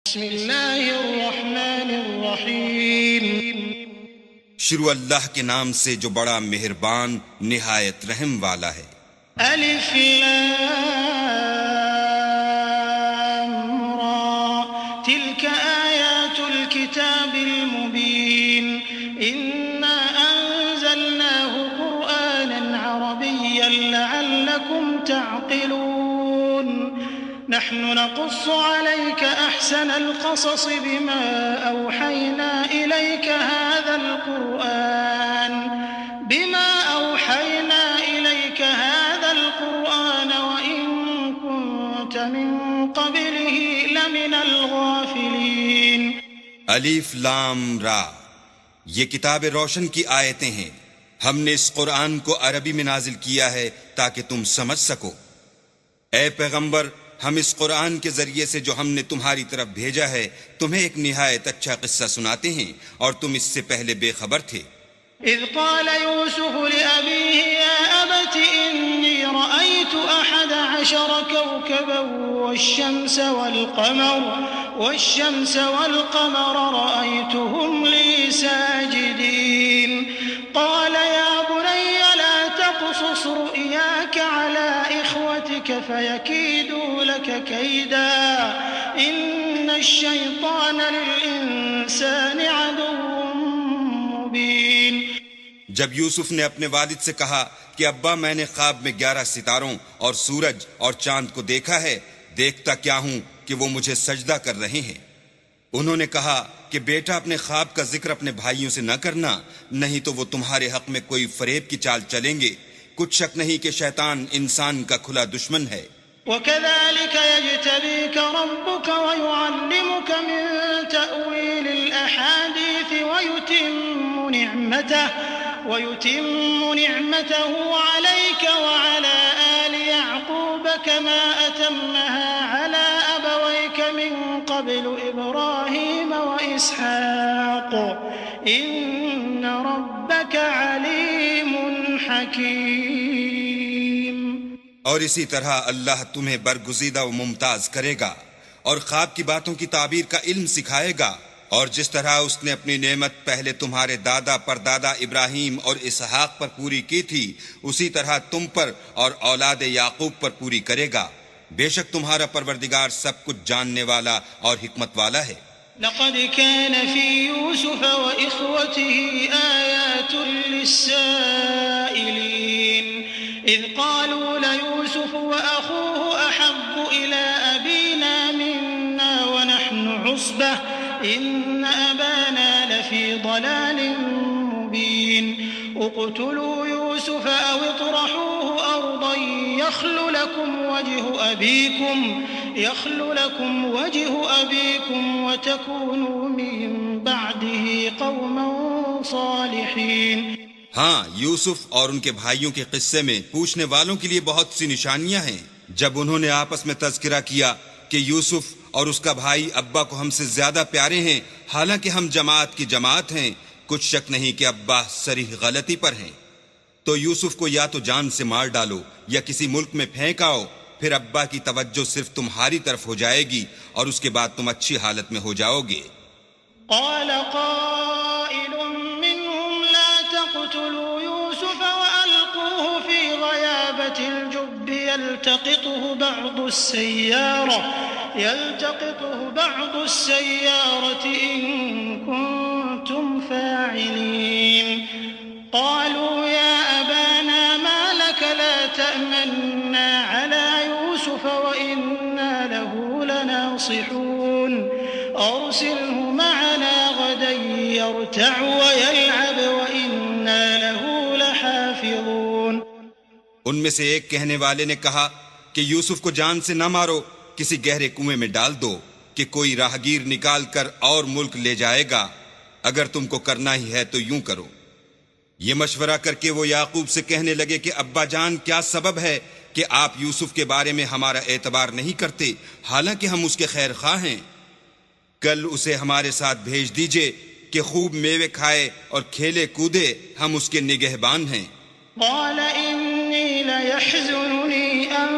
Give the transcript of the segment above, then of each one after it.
بسم اللہ الرحمن الرحیم شروع اللہ کے نام سے جو بڑا مہربان نہایت رحم والا ہے۔ الف لام را تلك آیات الكتاب المبین انا انزلناه قرآنا عربیا لعلكم تعقلون نحن نقص عليك أحسن القصص بما أوحينا إليك هذا القرآن وإن كنت من قبله لمن الغافلين الف لام را، یہ کتاب روشن کی آیتیں ہیں۔ ہم نے اس قرآن کو عربی میں نازل کیا ہے تاکہ تم سمجھ سکو۔ اے پیغمبر، ہم اس قرآن کے ذریعے سے جو ہم نے تمہاری طرف بھیجا ہے تمہیں ایک نہایت اچھا قصہ سناتے ہیں، اور تم اس سے پہلے بے خبر تھے۔ اذ قال يوسف لأبيه يا أبت إني رأيت 11 كوكبا والشمس والقمر رأيتهم لي ساجدين قال يا بني لا تقصص رؤياك على إخوتك فيكيدوا لك كيدا إن الشيطان للإنسان عدو مبين۔ جب یوسف نے اپنے والد سے کہا کہ ابا میں نے خواب میں 11 ستاروں اور سورج اور چاند کو دیکھا ہے، دیکھتا کیا ہوں کہ وہ مجھے سجدہ کر رہے ہیں۔ انہوں نے کہا کہ بیٹا اپنے خواب کا ذکر اپنے بھائیوں سے نہ کرنا، نہیں تو وہ تمہارے حق میں کوئی فریب کی چال چلیں گے۔ کچھ شک نہیں کہ شیطان انسان کا کھلا دشمن ہے۔ وَكَذَلِكَ يَجْتَبِيكَ رَبُّكَ وَيُعَلِّمُكَ مِن تَأْوِيلِ الْأَحَادِيثِ وَيُتِمُّ نِعْمَتَهُ عَلَيْكَ وَعَلَى آلِ يَعْقُوبَ كَمَا أَتَمَّهَا عَلَى أَبَوَيْكَ مِن قَبْلُ إِبْرَاهِيمَ وَإِسْحَاقَ إِنَّ رَبَّكَ عَلِيمٌ حَكِيمٌ۔ اور اسی طرح اللہ تمہیں برگزیدہ و ممتاز کرے گا اور خواب کی باتوں کی تعبیر کا علم سکھائے گا، اور جس طرح اس نے اپنی نعمت پہلے تمہارے دادا پردادا ابراہیم اور اسحاق پر پوری کی تھی، اسی طرح تم پر اور اولاد یعقوب پر پوری کرے گا۔ بے شک تمہارا پروردگار سب کچھ جاننے والا اور حکمت والا ہے۔ لقد كان في يوسف وإخوته آيات للسائلين إذ قالوا ليوسف وأخوه أحب إلى أبينا منا ونحن عصبة إن أبانا لفي ضلال مبين اقتلوا يوسف أو اطرحوه أرضا يخل لكم وجه أبيكم وتكونوا من بعده قوما صالحين۔ ہاں، یوسف اور ان کے بھائیوں کے قصے میں پوچھنے والوں کے لیے بہت سی نشانیاں ہیں۔ جب انہوں نے آپس میں تذکرہ کیا کہ یوسف اور اس کا بھائی ابا کو ہم سے زیادہ پیارے ہیں، حالانکہ ہم جماعت کی جماعت ہیں، کچھ شک نہیں کہ ابا صریح غلطی پر ہیں، تو یوسف کو یا تو جان سے مار ڈالو یا کسی ملک میں پھینک آؤ، پھر ابا کی توجہ صرف تمہاری طرف ہو جائے گی اور اس کے بعد تم اچھی حالت میں ہو جاؤ گے۔ قال قائل منهم لا تقتلوا يوسف وألقوه في غيابة الجب يلتقطه بعض السيارة إن كنتم فاعلين قالوا يا أبانا ما لك لا تأمنا على يوسف وإنا له لناصحون أرسله معنا غدا يرتع ويلعب وإنا له لحافظون۔ ان میں سے ایک کہنے والے نے کہا کہ یوسف کو جان سے نہ مارو، کسی گہرے کنویں میں ڈال دو کہ کوئی راہگیر نکال کر اور ملک لے جائے گا، اگر تم کو کرنا ہی ہے تو یوں کرو۔ یہ مشورہ کر کے وہ یعقوب سے کہنے لگے کہ ابا جان، کیا سبب ہے کہ آپ یوسف کے بارے میں ہمارا اعتبار نہیں کرتے، حالانکہ ہم اس کے خیر خواہ ہیں؟ کل اسے ہمارے ساتھ بھیج دیجئے کہ خوب میوے کھائے اور کھیلے کودے، ہم اس کے نگہبان ہیں۔ قال إني ليحزنني أن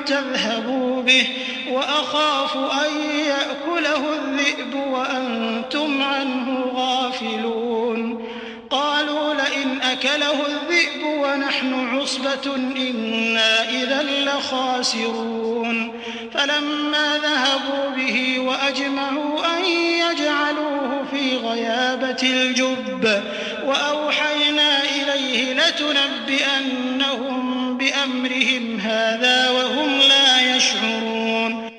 تذهبوا به وأخاف أن يأكله الذئب وأنتم عنه غافلون قالوا لئن أكله الذئب ونحن عصبة إنا إذا لخاسرون فلما ذهبوا به وأجمعوا أن يجعلوه في غيابة الجب وأوحينا إليه لتنبئنهم بأمرهم هذا وهم لا يشعرون.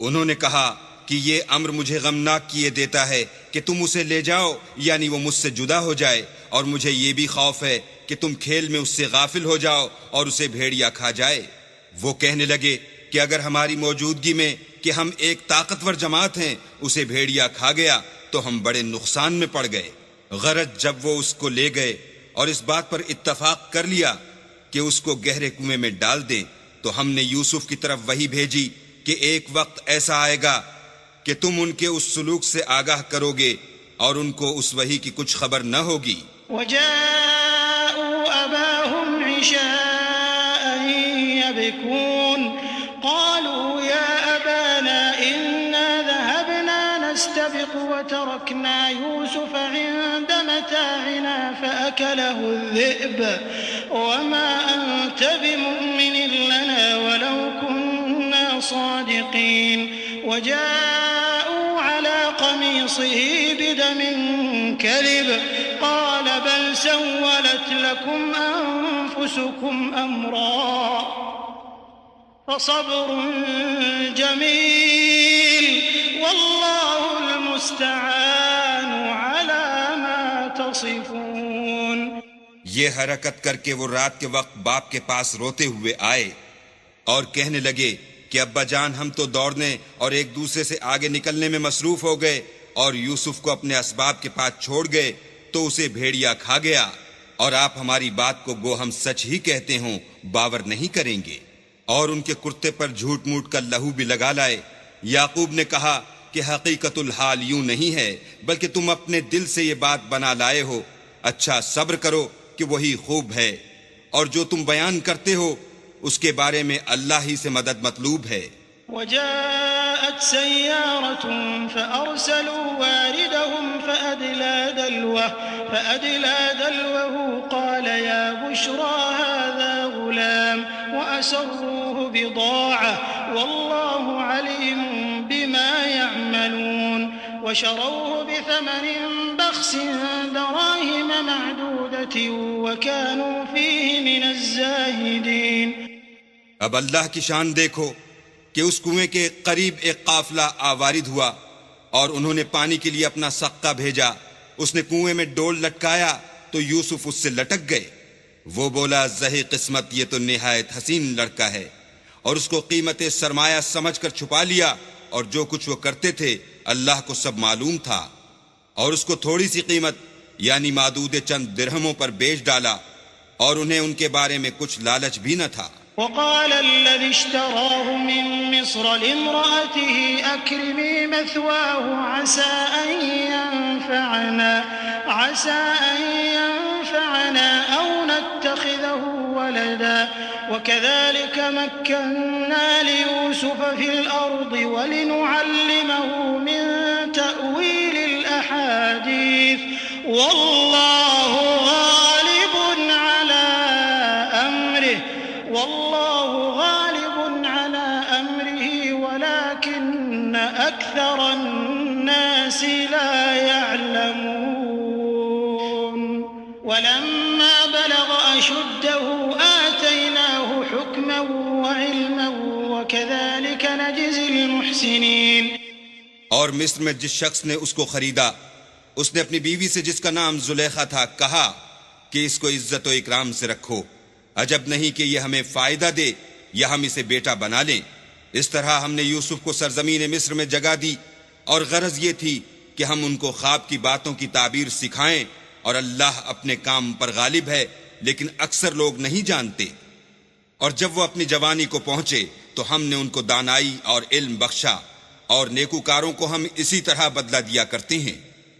انہوں نے کہا کہ یہ امر مجھے غمناک کیے دیتا ہے کہ تم اسے لے جاؤ، یعنی وہ مجھ سے جدا ہو جائے، اور مجھے یہ بھی خوف ہے کہ تم کھیل میں اس سے غافل ہو جاؤ اور اسے بھیڑیا کھا جائے. وہ کہنے لگے کہ اگر ہماری موجودگی میں کہ ہم ایک طاقتور جماعت ہیں اسے بھیڑیا کھا گیا تو ہم بڑے نقصان میں پڑ گئے. غرض جب وہ اس کو لے گئے اور اس بات پر اتفاق کر لیا کہ اس کو گہرے کنویں میں ڈال دیں تو ہم نے یوسف کی طرف وحی بھیجی کہ ایک وقت ایسا آئے گا کہ تم ان کے اس سلوک سے آگاہ کرو گے اور ان کو اس وحی کی کچھ خبر نہ ہوگی. وجاءوا أباهم عشاء يبكون قالوا يا أبانا إنا ذهبنا نستبق وتركنا يوسف عند متاعنا فأكله الذئب وما أنت بمؤمن لنا ولو كنا صادقين وجاءوا على قميصه بدم كذب قال بل سولت لكم أنفسكم أمرا فصبر جميل والله المستعان على ما تصفون. یہ حرکت کر کے وہ رات کے وقت باپ کے پاس روتے ہوئے آئے اور کہنے لگے کہ ابا جان ہم تو دوڑنے اور ایک دوسرے سے آگے نکلنے میں مصروف ہو گئے اور یوسف کو اپنے اسباب کے پاس چھوڑ گئے تو اسے بھیڑیا کھا گیا، اور آپ ہماری بات کو گو ہم سچ ہی کہتے ہوں باور نہیں کریں گے. اور ان کے کرتے پر جھوٹ موٹ کا لہو بھی لگا لائے. یعقوب نے کہا کہ حقیقت الحال یوں نہیں ہے بلکہ تم اپنے دل سے یہ بات بنا لائے ہو. اچھا صبر کرو کہ وہی خوب ہے، اور جو تم بیان کرتے ہو اس کے بارے میں اللہ ہی سے مدد مطلوب ہے. وجاءت سيارة فأرسلوا واردهم فأدلى دلوه قال يا بشرى هذا غلام وأسروه بضاعة والله عليم بما يعملون وشروه بثمن بخس دراهم معدودة وكانوا فيه من الزاهدين. اب اللہ کی شان دیکھو کہ اس کنویں کے قریب ایک قافلہ آوارد ہوا اور انہوں نے پانی کے لیے اپنا سقہ بھیجا. اس نے کنویں میں ڈول لٹکایا تو یوسف اس سے لٹک گئے. وہ بولا زہی قسمت یہ تو نہایت حسین لڑکا ہے، اور اس کو قیمت سرمایہ سمجھ کر چھپا لیا، اور جو کچھ وہ کرتے تھے اللہ کو سب معلوم تھا. اور اس کو تھوڑی سی قیمت یعنی معدود چند درہموں پر بیچ ڈالا، اور انہیں ان کے بارے میں کچھ لالچ بھی نہ تھا. وقال الذي اشتراه من مصر لامرأته أكرمي مثواه عسى أن ينفعنا أو نتخذه ولدا وكذلك مكنا ليوسف في الأرض ولنعلمه من تأويل الأحاديث والله غالب على أمره ولكن أكثر الناس لا يعلمون. ولما بلغ أشده آتيناه حكما وعلما وكذلك نجزي المحسنين. اور مصر میں جس شخص نے اس کو خریدا اس نے اپنی بیوی سے جس کا نام زلیخا تھا کہا کہ اس کو عزت و اکرام سے رکھو، عجب نہیں کہ یہ ہمیں فائدہ دے یا ہم اسے بیٹا بنا لیں. اس طرح ہم نے یوسف کو سرزمین مصر میں جگہ دی، اور غرض یہ تھی کہ ہم ان کو خواب کی باتوں کی تعبیر سکھائیں، اور اللہ اپنے کام پر غالب ہے لیکن اکثر لوگ نہیں جانتے. اور جب وہ اپنی جوانی کو پہنچے تو ہم نے ان کو دانائی اور علم بخشا، اور نیکوکاروں کو ہم اسی طرح بدلہ دیا کرتے ہیں.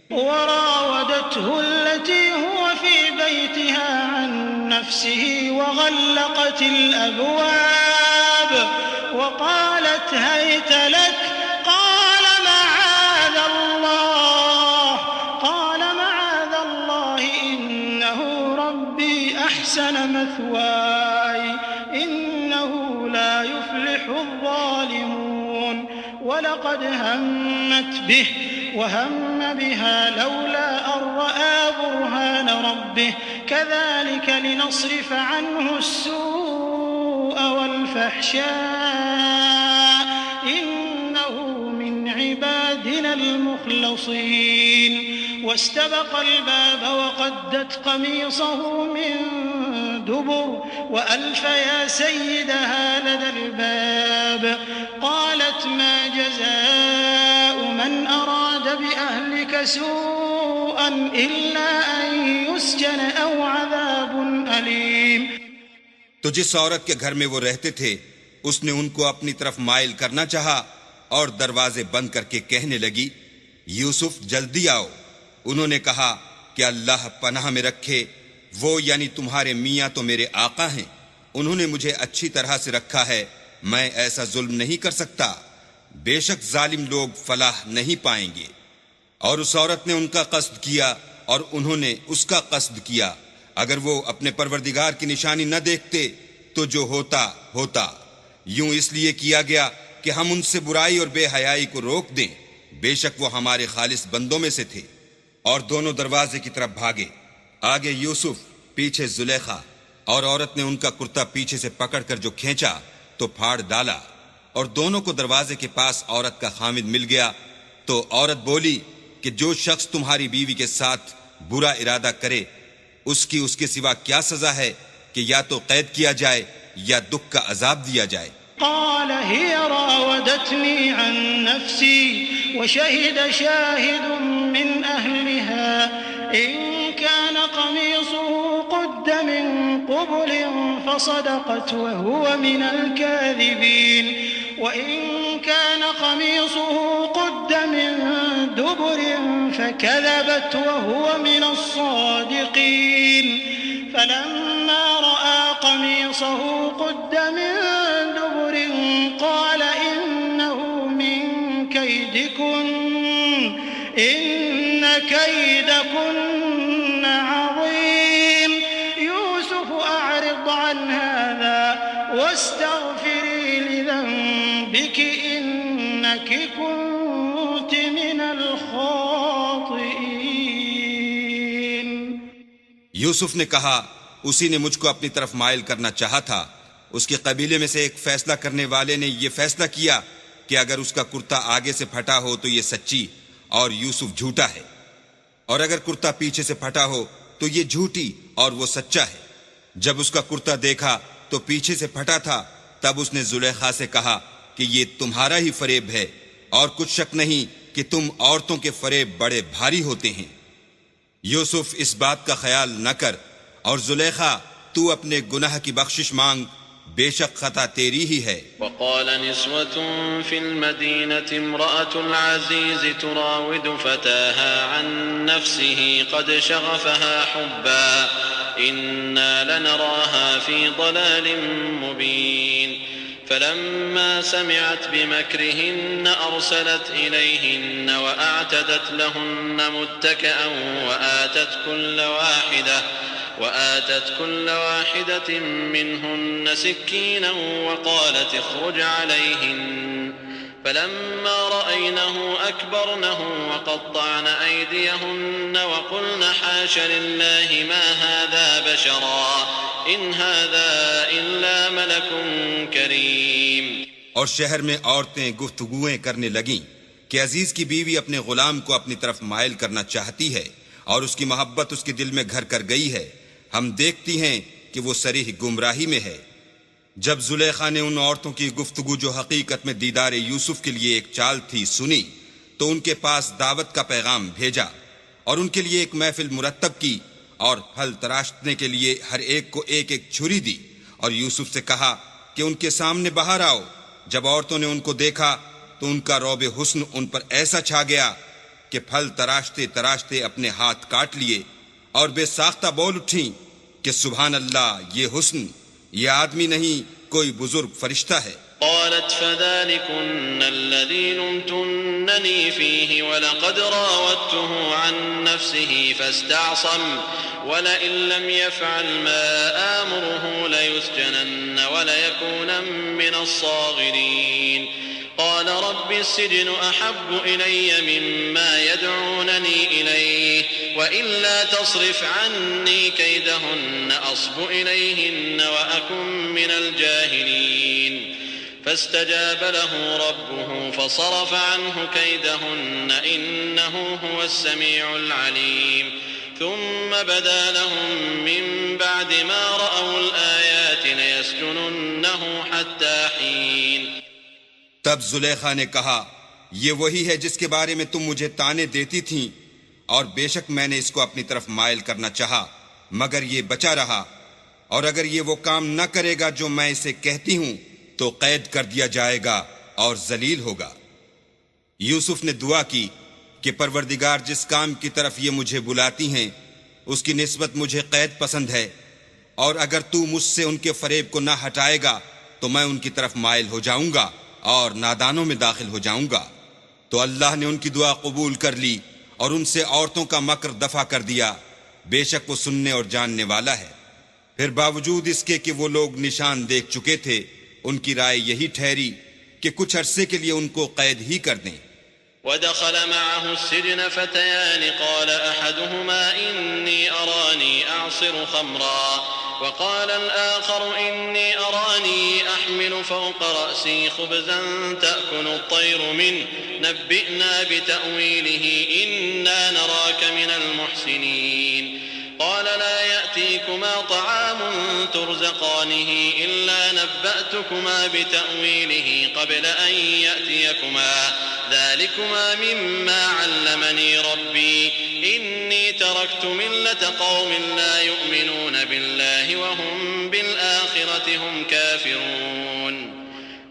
وراودته التي هو في بيتها عن نفسه وغلقت الأبواب وقالت هيت لك قال معاذ مثواي إنه لا يفلح الظالمون ولقد همت به وهم بها لولا أن رأى برهان ربه كذلك لنصرف عنه السوء والفحشاء إنه من عبادنا المخلصين واستبق الباب وقدت قميصه من دبر وألف يا سيدها لدى الباب قالت ما جزاء من أراد بأهلك سوءا إلا أن يسجن أو عذاب أليم. تو جس عورت کے گھر میں وہ رہتے تھے اس نے ان کو اپنی طرف مائل کرنا چاہا اور دروازے بند کر کے کہنے لگی یوسف جلدی آؤ. انہوں نے کہا کہ اللہ پناہ میں رکھے، وہ یعنی تمہارے میاں تو میرے آقا ہیں، انہوں نے مجھے اچھی طرح سے رکھا ہے، میں ایسا ظلم نہیں کر سکتا، بے شک ظالم لوگ فلاح نہیں پائیں گے. اور اس عورت نے ان کا قصد کیا اور انہوں نے اس کا قصد کیا. اگر وہ اپنے پروردگار کی نشانی نہ دیکھتے تو جو ہوتا ہوتا. یوں اس لیے کیا گیا کہ ہم ان سے برائی اور بے حیائی کو روک دیں، بے شک وہ ہمارے خالص بندوں میں سے تھے. اور دونوں دروازے کی طرف بھاگے، آگے یوسف پیچھے زلیخا، اور عورت نے ان کا کرتا پیچھے سے پکڑ کر جو کھینچا تو پھاڑ ڈالا، اور دونوں کو دروازے کے پاس عورت کا خامد مل گیا. تو عورت بولی کہ جو شخص تمہاری بیوی کے ساتھ برا ارادہ کرے اس کے سوا کیا سزا ہے کہ یا تو قید کیا جائے یا دکھ کا عذاب دیا جائے. قال هي راودتني عن نفسي وشهد شاهد من أهلها إن كان قميصه قد من قبل فصدقت وهو من الكاذبين وإن كان قميصه قد من دبر فكذبت وهو من الصادقين فلما رأى قميصه قد من دبر قال إنه من كيدكن إن كيدكن عظيم يوسف أعرض عن هذا واستغفري لذنبك إنك كنت من الخاطئين. یوسف نے کہا اسی نے مجھ کو اپنی طرف مائل کرنا چاہا تھا. اس کے قبیلے میں سے ایک فیصلہ کرنے والے نے یہ فیصلہ کیا کہ اگر اس کا کرتا آگے سے پھٹا ہو تو یہ سچی اور یوسف جھوٹا ہے، اور اگر کرتا پیچھے سے پھٹا ہو تو یہ جھوٹی اور وہ سچا ہے. جب اس کا کرتا دیکھا تو پیچھے سے پھٹا تھا، تب اس نے زلیخا سے کہا کہ یہ تمہارا ہی فریب ہے، اور کچھ شک نہیں کہ تم عورتوں کے فریب بڑے بھاری ہوتے ہیں. یوسف اس بات کا خیال نہ کر، اور زلیخا تو اپنے گناہ کی بخشش مانگ، بے شک خطا تیری ہی ہے. وقال نسوة في المدينة امرأة العزيز تراود فتاها عن نفسه قد شغفها حبا إنا لنراها في ضلال مبين فلما سمعت بمكرهن أرسلت إليهن وأعتدت لهن متكئا وآتت كل واحدة منهن سكينا وقالت اخرج عليهن فلما رأينه أكبرنه وقطعن أيديهن وقلن حاش لله ما هذا بشرا إن هذا إلا ملك كريم. اور شہر میں عورتیں گفتگویں کرنے لگیں کہ عزیز کی بیوی اپنے غلام کو اپنی طرف مائل کرنا چاہتی ہے اور اس کی محبت اس کے دل میں گھر کر گئی ہے، ہم دیکھتی ہیں کہ وہ صریح گمراہی میں ہے. جب زلیخا نے ان عورتوں کی گفتگو جو حقیقت میں دیدار یوسف کے لیے ایک چال تھی سنی تو ان کے پاس دعوت کا پیغام بھیجا اور ان کے لیے ایک محفل مرتب کی اور پھل تراشنے کے لیے ہر ایک کو ایک ایک چھری دی اور یوسف سے کہا کہ ان کے سامنے باہر آؤ. جب عورتوں نے ان کو دیکھا تو ان کا رعب حسن ان پر ایسا چھا گیا کہ پھل تراشتے تراشتے اپنے ہاتھ کاٹ لیے اور بے ساختہ بول اٹھیں کہ سبحان اللہ، یہ حسن، یہ آدمی نہیں کوئی بزرگ فرشتہ ہے. قالت فذلكن الذي لمتنني فيه ولقد راودته عن نفسه فاستعصم ولئن لم يفعل ما آمره ليسجنن وليكونن من الصاغرين قال رب السجن أحب إلي مما يدعونني إليه وإلا تصرف عني كيدهن أصب إليهن وأكن من الجاهلين فاستجاب له ربه فصرف عنه كيدهن إنه هو السميع العليم ثم بدا لهم من بعد ما رأوا الآيات ليسجننه حتى حين. تب زلیخا نے کہا یہ وہی ہے جس کے بارے میں تم مجھے طعنے دیتی تھیں، اور بے شک میں نے اس کو اپنی طرف مائل کرنا چاہا مگر یہ بچا رہا، اور اگر یہ وہ کام نہ کرے گا جو میں اسے کہتی ہوں تو قید کر دیا جائے گا اور ذلیل ہوگا. یوسف نے دعا کی کہ پروردگار جس کام کی طرف یہ مجھے بلاتی ہیں اس کی نسبت مجھے قید پسند ہے، اور اگر تو مجھ سے ان کے فریب کو نہ ہٹائے گا تو میں ان کی طرف مائل ہو جاؤں گا اور نادانوں میں داخل ہو جاؤں گا. تو اللہ نے ان کی دعا قبول کر لی اور ان سے عورتوں کا مکر دفع کر دیا، بے شک وہ سننے اور جاننے والا ہے. پھر باوجود اس کے کہ وہ لوگ نشان دیکھ چکے تھے، ان کی رائے یہی ٹھہری کہ کچھ عرصے کے لیے ان کو قید ہی کر دیں. ودخل معه السجن فتيان قال أحدهما إني أراني أعصر خمرا وقال الآخر إني أراني أحمل فوق رأسي خبزا تأكل الطير منه نبئنا بتأويله إنا نراك من المحسنين قال لا يأتيكما طعام ترزقانه إلا نبأتكما بتأويله قبل أن يأتيكما ذلكما مما علمني ربي إني تركت ملة قوم لا يؤمنون بالله وهم بالآخرة هم كافرون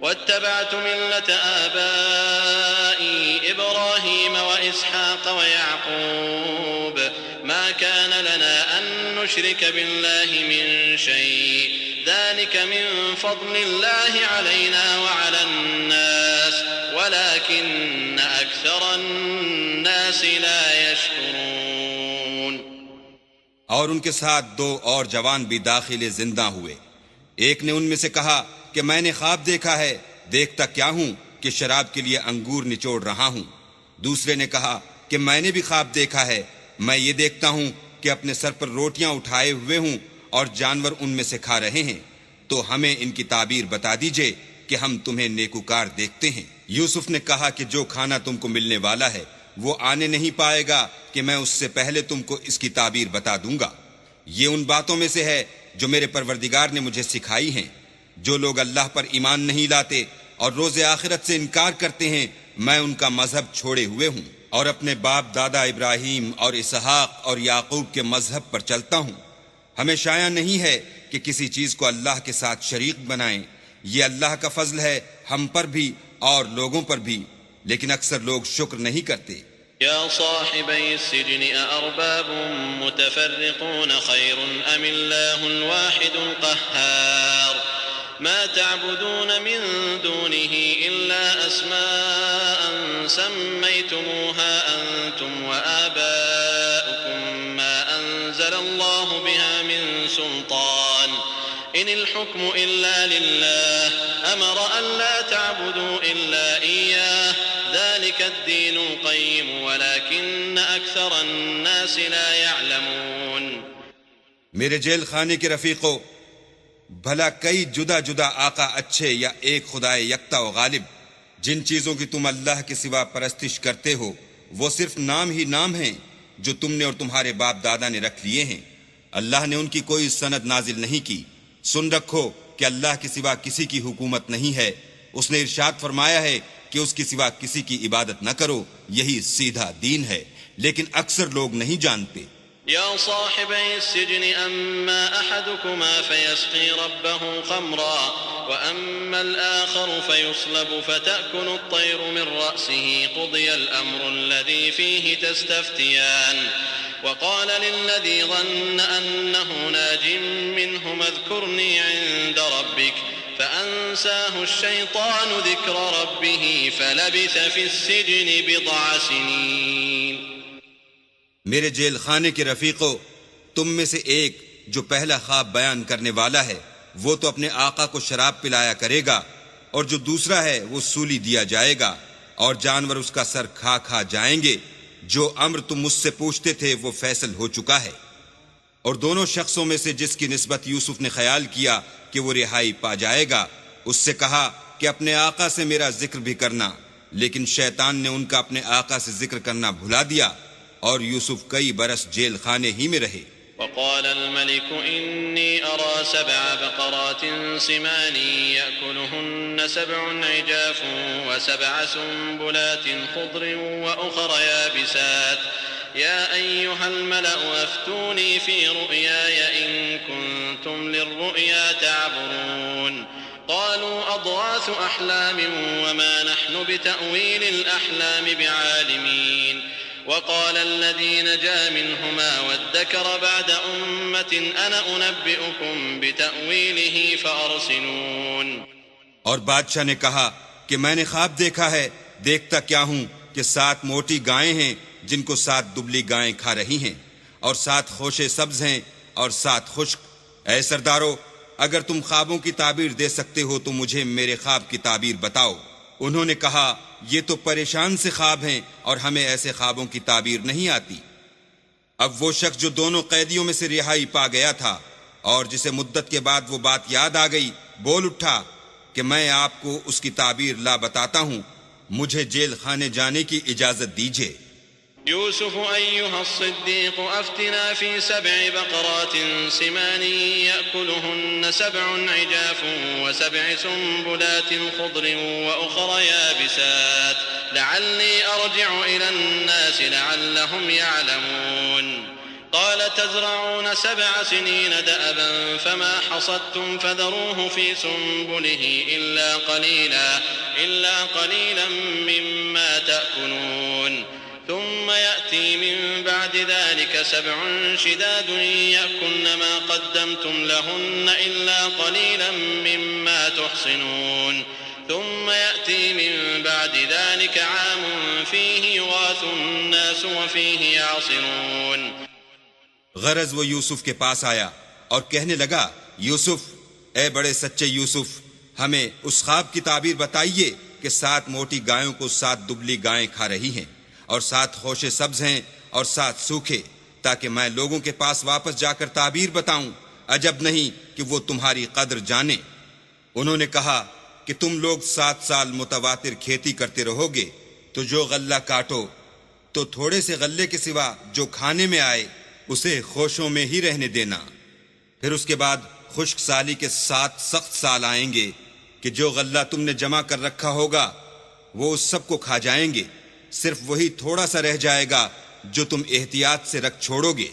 واتبعت ملة آبائي إبراهيم وإسحاق ويعقوب ما كان لنا أن نشرك بالله من شيء ذلك من فضل الله علينا وعلى الناس ولكن أكثر الناس لا يشكرون. اور ان کے ساتھ دو اور جوان بھی داخل زندہ ہوئے. ایک نے ان میں سے کہا کہ میں نے خواب دیکھا ہے، دیکھتا کیا ہوں کہ شراب کے لیے انگور نچوڑ رہا ہوں. دوسرے نے کہا کہ میں نے بھی خواب دیکھا ہے، میں یہ دیکھتا ہوں کہ اپنے سر پر روٹیاں اٹھائے ہوئے ہوں اور جانور ان میں سے کھا رہے ہیں، تو ہمیں ان کی تعبیر بتا دیجئے کہ ہم تمہیں نیکوکار دیکھتے ہیں. یوسف نے کہا کہ جو کھانا تم کو ملنے والا ہے وہ آنے نہیں پائے گا کہ میں اس سے پہلے تم کو اس کی تعبیر بتا دوں گا. یہ ان باتوں میں سے ہے جو میرے پروردگار نے مجھے سکھائی ہیں. جو لوگ اللہ پر ایمان نہیں لاتے اور روز آخرت سے انکار کرتے ہیں میں ان کا مذہب چھوڑے ہوئے ہوں اور اپنے باپ دادا ابراہیم اور اسحاق اور یعقوب کے مذہب پر چلتا ہوں. ہمیں شایع نہیں ہے کہ کسی چیز کو اللہ کے ساتھ شریک بنائیں. یہ اللہ کا فضل ہے ہم پر بھی اور لوگوں پر بھی، لیکن اکثر لوگ شکر نہیں کرتے. يا صاحبي السجن أأرباب متفرقون خير أم الله الواحد القهار ما تعبدون من دونه إلا أسماء سميتموها أنتم وآباؤكم ما أنزل الله بها من سلطان إن الحكم إلا لله أمر أن لا تعبدوا إلا إياه ذلك الدين القيم ولكن أكثر الناس لا يعلمون. میرے جیل خانے کے رفیقو، بھلا کئی جدا جدا آقا اچھے یا ایک خدائے یکتا و غالب؟ جن چیزوں کی تم اللہ کے سوا پرستش کرتے ہو وہ صرف نام ہی نام ہیں جو تم نے اور تمہارے باپ دادا نے رکھ لیے ہیں. اللہ نے ان کی کوئی سند نازل نہیں کی. سن رکھو کہ اللہ کے سوا کسی کی حکومت نہیں ہے. اس نے ارشاد فرمایا ہے کہ اس کے سوا کسی کی عبادت نہ کرو، یہی سیدھا دین ہے، لیکن اکثر لوگ نہیں جانتے. يا صاحبي السجن أما أحدكما فيسقي ربه خمرا وأما الآخر فيصلب فتأكل الطير من رأسه قضي الأمر الذي فيه تستفتيان وقال للذي ظن أنه ناج منهما اذكرني عند ربك فأنساه الشيطان ذكر ربه فلبث في السجن بضع سنين. میرے جیل خانے کے رفیقو، تم میں سے ایک جو پہلا خواب بیان کرنے والا ہے وہ تو اپنے آقا کو شراب پلایا کرے گا، اور جو دوسرا ہے وہ سولی دیا جائے گا، اور جانور اس کا سر کھا کھا جائیں گے. جو امر تم مجھ سے پوچھتے تھے وہ فیصل ہو چکا ہے. اور دونوں شخصوں میں سے جس کی نسبت یوسف نے خیال کیا کہ وہ رہائی پا جائے گا، اس سے کہا کہ اپنے آقا سے میرا ذکر بھی کرنا، لیکن شیطان نے ان کا اپنے آقا سے ذکر کرنا بھلا دیا، اور یوسف کئی برس جیل خانے ہی میں رہے. وقال الملك إني أرى 7 بقرات سمان يأكلهن 7 عجاف و7 سنبلات خضر وأخر يابسات يا أيها الملأ أفتوني في رؤياي إن كنتم للرؤيا تعبرون. قالوا أضغاث أحلام وما نحن بتأويل الأحلام بعالمين. وقال الذي نجا منهما وادكر بعد أمة أنا أنبئكم بتأويله فأرسلون. اور بادشاہ نے کہا کہ میں نے خواب دیکھا ہے، دیکھتا کیا ہوں کہ 7 موٹی گائیں ہیں جن کو 7 دبلی گائیں کھا رہی ہیں، اور 7 خوشے سبز ہیں اور 7 خشک. اے سردارو، اگر تم خوابوں کی تعبیر دے سکتے ہو تو مجھے میرے خواب کی تعبیر بتاؤ. انہوں نے کہا یہ تو پریشان سے خواب ہیں اور ہمیں ایسے خوابوں کی تعبیر نہیں آتی. اب وہ شخص جو دونوں قیدیوں میں سے رہائی پا گیا تھا اور جسے مدت کے بعد وہ بات یاد آ گئی، بول اٹھا کہ میں آپ کو اس کی تعبیر لا بتاتا ہوں، مجھے جیل خانے جانے کی اجازت دیجیے. يوسف أيها الصديق أفتنا في 7 بقرات سمان يأكلهن 7 عجاف و7 سنبلات خضر وأخر يابسات لعلي أرجع إلى الناس لعلهم يعلمون. قال تزرعون 7 سنين دأبا فما حصدتم فذروه في سنبله إلا قليلا مما تأكلون. ثم يأتي من بعد ذلك 7 شداد يأكلن ما قدمتم لهن إلا قليلا مما تحصنون. ثم يأتي من بعد ذلك عام فيه يغاث الناس وفيه يعصرون. غرض وہ یوسف کے پاس آیا اور کہنے لگا، یوسف، اے بڑے سچے یوسف، ہمیں اس خواب کی تعبیر بتائیے کہ 7 موٹی گایوں کو 7 دبلی گائیں کھا رہی ہیں، اور 7 خوشے سبز ہیں اور 7 سوکھے، تاکہ میں لوگوں کے پاس واپس جا کر تعبیر بتاؤں. عجب نہیں کہ وہ تمہاری قدر جانے. انہوں نے کہا کہ تم لوگ 7 سال متواتر کھیتی کرتے رہو گے، تو جو غلہ کاٹو تو تھوڑے سے غلے کے سوا جو کھانے میں آئے اسے خوشوں میں ہی رہنے دینا. پھر اس کے بعد خشک سالی کے 7 سخت سال آئیں گے کہ جو غلہ تم نے جمع کر رکھا ہوگا وہ اس سب کو کھا جائیں گے، صرف وہی تھوڑا سا رہ جائے گا جو تم احتیاط سے رکھ چھوڑو گے.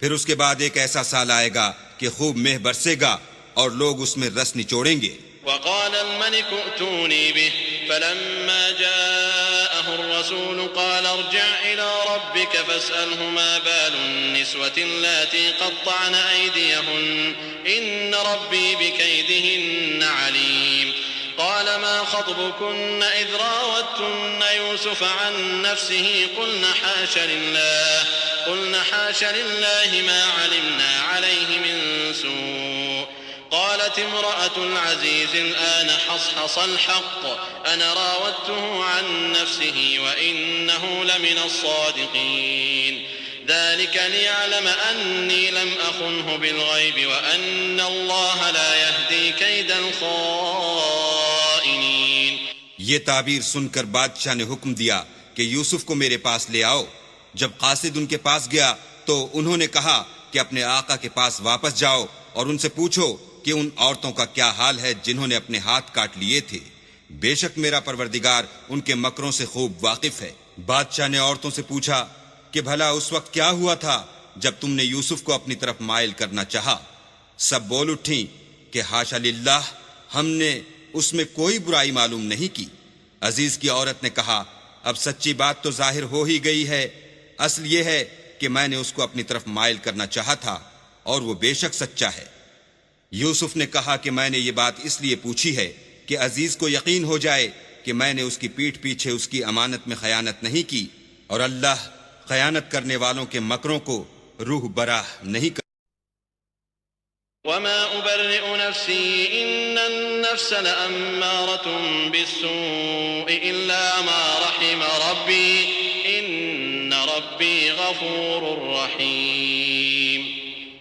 پھر اس کے بعد ایک ایسا سال آئے گا کہ خوب مہ برسے گا اور لوگ اس میں رس نچوڑیں گے. وقال الملك ائتوني به فلما جاءه الرسول قال ارجع إلى ربك فاسأله ما بال النسوة اللاتي قطعن أيديهن إن ربي بكيدهن عليم. قال ما خطبكن إذ راوتن يوسف عن نفسه قلن حاش لله ما علمنا عليه من سوء. قالت امرأة العزيز الآن حصحص الحق أنا راودته عن نفسه وإنه لمن الصادقين. ذلك ليعلم أني لم أخنه بالغيب وأن الله لا يهدي كيد الخائنين. یہ تعبیر سن کر بادشاہ نے حکم دیا کہ یوسف کو میرے پاس لے آؤ. جب قاصد ان کے پاس گیا تو انہوں نے کہا کہ اپنے آقا کے پاس واپس جاؤ اور ان سے پوچھو کہ ان عورتوں کا کیا حال ہے جنہوں نے اپنے ہاتھ کاٹ لیے تھے. بے شک میرا پروردگار ان کے مکروں سے خوب واقف ہے. بادشاہ نے عورتوں سے پوچھا کہ بھلا اس وقت کیا ہوا تھا جب تم نے یوسف کو اپنی طرف مائل کرنا چاہا؟ سب بول اٹھیں کہ حاشا للہ، ہم نے اس میں کوئی برائی معلوم نہیں کی. عزیز کی عورت نے کہا اب سچی بات تو ظاہر ہو ہی گئی ہے. اصل یہ ہے کہ میں نے اس کو اپنی طرف مائل کرنا چاہا تھا اور وہ بے شک سچا ہے. یوسف نے کہا کہ میں نے یہ بات اس لیے پوچھی ہے کہ عزیز کو یقین ہو جائے کہ میں نے اس کی پیٹھ پیچھے اس کی امانت میں خیانت نہیں کی، اور اللہ خیانت کرنے والوں کے مکروں کو روح براہ نہیں کر. وما أبرئ نفسي إن النفس لأمارة بالسوء إلا ما رحم ربي إن ربي غفور رحيم.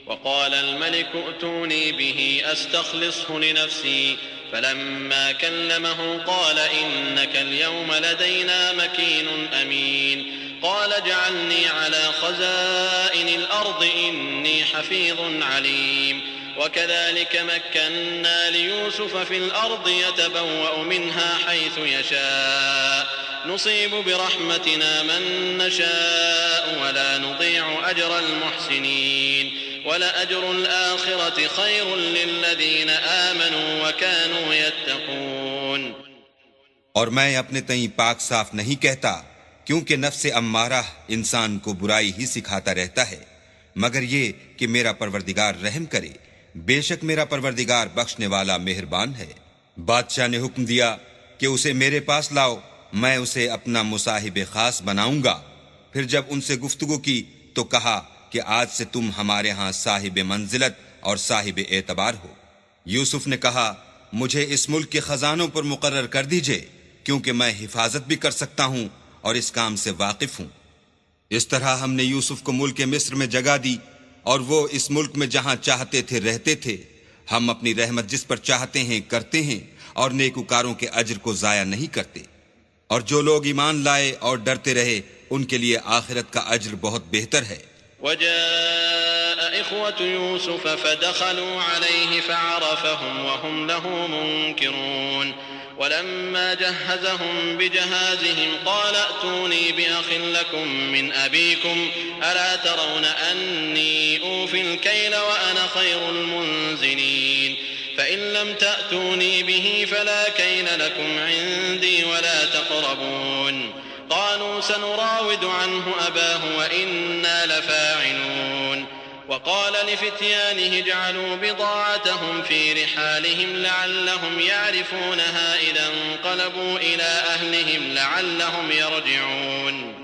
وقال الملك ائتوني به أستخلصه لنفسي فلما كلمه قال إنك اليوم لدينا مكين أمين. قال اجعلني على خزائن الأرض إني حفيظ عليم. وكذلك مكنا ليوسف في الأرض يتبوأ منها حيث يشاء نصيب برحمتنا من نشاء ولا نضيع أجر المحسنين ولأجر الآخرة خير للذين آمنوا وكانوا يتقون. اور میں اپنے تئیں پاک صاف نہیں کہتا، کیونکہ نفس امارہ انسان کو برائی ہی سکھاتا رہتا ہے، مگر یہ کہ میرا پروردگار رحم کرے، بے شک میرا پروردگار بخشنے والا مہربان ہے. بادشاہ نے حکم دیا کہ اسے میرے پاس لاؤ، میں اسے اپنا مصاحب خاص بناؤں گا. پھر جب ان سے گفتگو کی تو کہا کہ آج سے تم ہمارے ہاں صاحب منزلت اور صاحب اعتبار ہو. یوسف نے کہا مجھے اس ملک کے خزانوں پر مقرر کر دیجئے، کیونکہ میں حفاظت بھی کر سکتا ہوں اور اس کام سے واقف ہوں. اس طرح ہم نے یوسف کو ملک مصر میں جگہ دی، اور وہ اس ملک میں جہاں چاہتے تھے رہتے تھے. ہم اپنی رحمت جس پر چاہتے ہیں کرتے ہیں، اور نیکوکاروں کے اجر کو ضائع نہیں کرتے. اور جو لوگ ایمان لائے اور ڈرتے رہے ان کے لیے آخرت کا اجر بہت بہتر ہے. وجاء إخوة يوسف فدخلوا عليه فعرفهم وهم له منكرون. ولما جهزهم بجهازهم قال ائتوني بأخ لكم من أبيكم ألا ترون أني أوفي الكيل وأنا خير المنزلين. فإن لم تأتوني به فلا كيل لكم عندي ولا تقربون. قالوا سنراود عنه أباه وإنا لفاعلون. وقال لفتيانه اجعلوا بضاعتهم في رحالهم لعلهم يعرفونها إذا انقلبوا إلى أهلهم لعلهم يرجعون.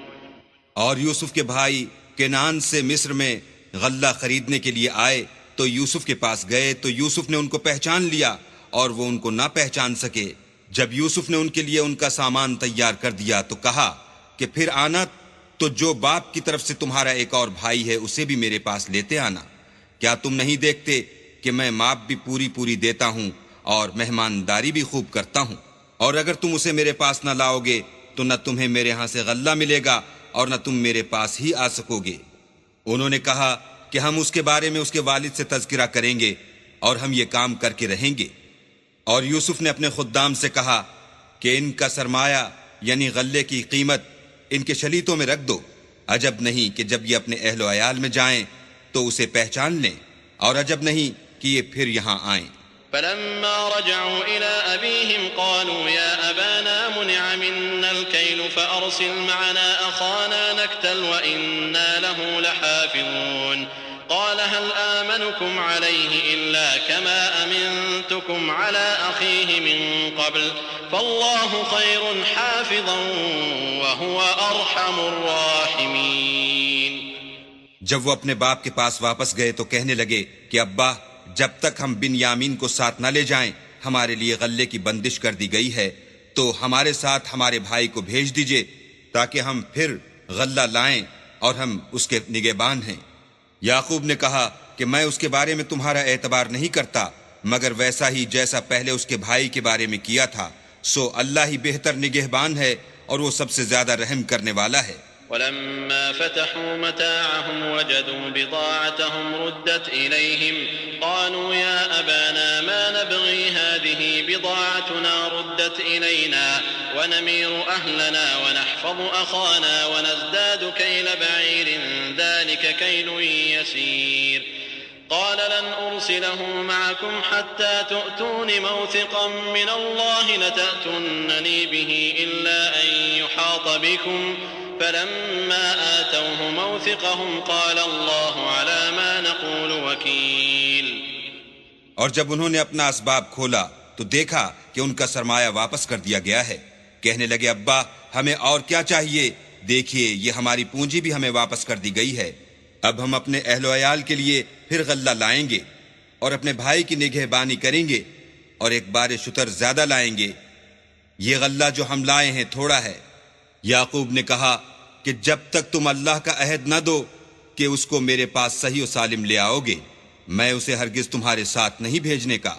اور یوسف کے بھائی کنعان سے مصر میں غلہ خریدنے کے لیے آئے تو یوسف کے پاس گئے تو یوسف نے ان کو پہچان لیا اور وہ ان کو نہ پہچان سکے. جب یوسف نے ان کے لیے ان کا سامان تیار کر دیا تو کہا کہ پھر آنا تو جو باپ کی طرف سے تمہارا ایک اور بھائی ہے اسے بھی میرے پاس لیتے آنا. کیا تم نہیں دیکھتے کہ میں ماپ بھی پوری دیتا ہوں اور مہمانداری بھی خوب کرتا ہوں؟ اور اگر تم اسے میرے پاس نہ لاؤ گے تو نہ تمہیں میرے ہاں سے غلہ ملے گا اور نہ تم میرے پاس ہی آ سکو گے. انہوں نے کہا کہ ہم اس کے بارے میں اس کے والد سے تذکرہ کریں گے اور ہم یہ کام کر کے رہیں گے. اور یوسف نے اپنے خدام سے کہا کہ ان کا سرمایہ یعنی غلے کی قیمت ان کے شلیتوں میں رکھ دو. عجب نہیں کہ جب یہ اپنے اہل و عیال میں جائیں تو اسے پہچان لیں، اور عجب نہیں کہ یہ پھر یہاں آئیں. فلما رجعوا إلى أبيهم قالوا يا أبانا منع منا الكيل فأرسل معنا أخانا نكتل وإنا له لحافظون. قال هل آمنكم عليه إلا كما أمنتكم على أخيه من قبل فالله خير حافظا وهو أرحم الراحمين. جب وہ اپنے باپ کے پاس واپس گئے تو کہنے لگے کہ ابا، جب تک ہم بنیامین کو ساتھ نہ لے جائیں ہمارے لیے غلے کی بندش کر دی گئی ہے، تو ہمارے ساتھ ہمارے بھائی کو بھیج دیجئے تاکہ ہم پھر غلہ لائیں اور ہم اس کے نگہبان ہیں. یعقوب نے کہا کہ میں اس کے بارے میں تمہارا اعتبار نہیں کرتا مگر ویسا ہی جیسا پہلے اس کے بھائی کے بارے میں کیا تھا، سو اللہ ہی بہتر نگہبان ہے اور وہ سب سے زیادہ رحم کرنے والا ہے. ولما فتحوا متاعهم وجدوا بضاعتهم ردت إليهم قالوا يا أبانا ما نبغي هذه بضاعتنا ردت إلينا ونمير أهلنا ونحفظ أخانا ونزداد كيل بعير ذلك كيل يسير. قال لن أرسله معكم حتى تؤتون موثقا من الله لتأتونني به إلا أن يحاط بكم فلما آتوه موثقهم قال الله على ما نقول وكيل. اور جب انہوں نے اپنا اسباب کھولا تو دیکھا کہ ان کا سرمایہ واپس کر دیا گیا ہے۔ کہنے لگے ابا ہمیں اور کیا چاہیے، دیکھیے یہ ہماری پونجی بھی ہمیں واپس کر دی گئی ہے، اب ہم اپنے اہل و عیال کے لیے پھر غلہ لائیں گے اور اپنے بھائی کی نگہبانی کریں گے اور ایک بار شتر زیادہ لائیں گے، یہ غلہ جو ہم لائے ہیں تھوڑا ہے۔ یعقوب نے کہا کہ جب تک تم اللہ کا عہد نہ دو کہ اس کو میرے پاس صحیح و سالم لے آؤ گے، میں اسے ہرگز تمہارے ساتھ نہیں بھیجنے کا،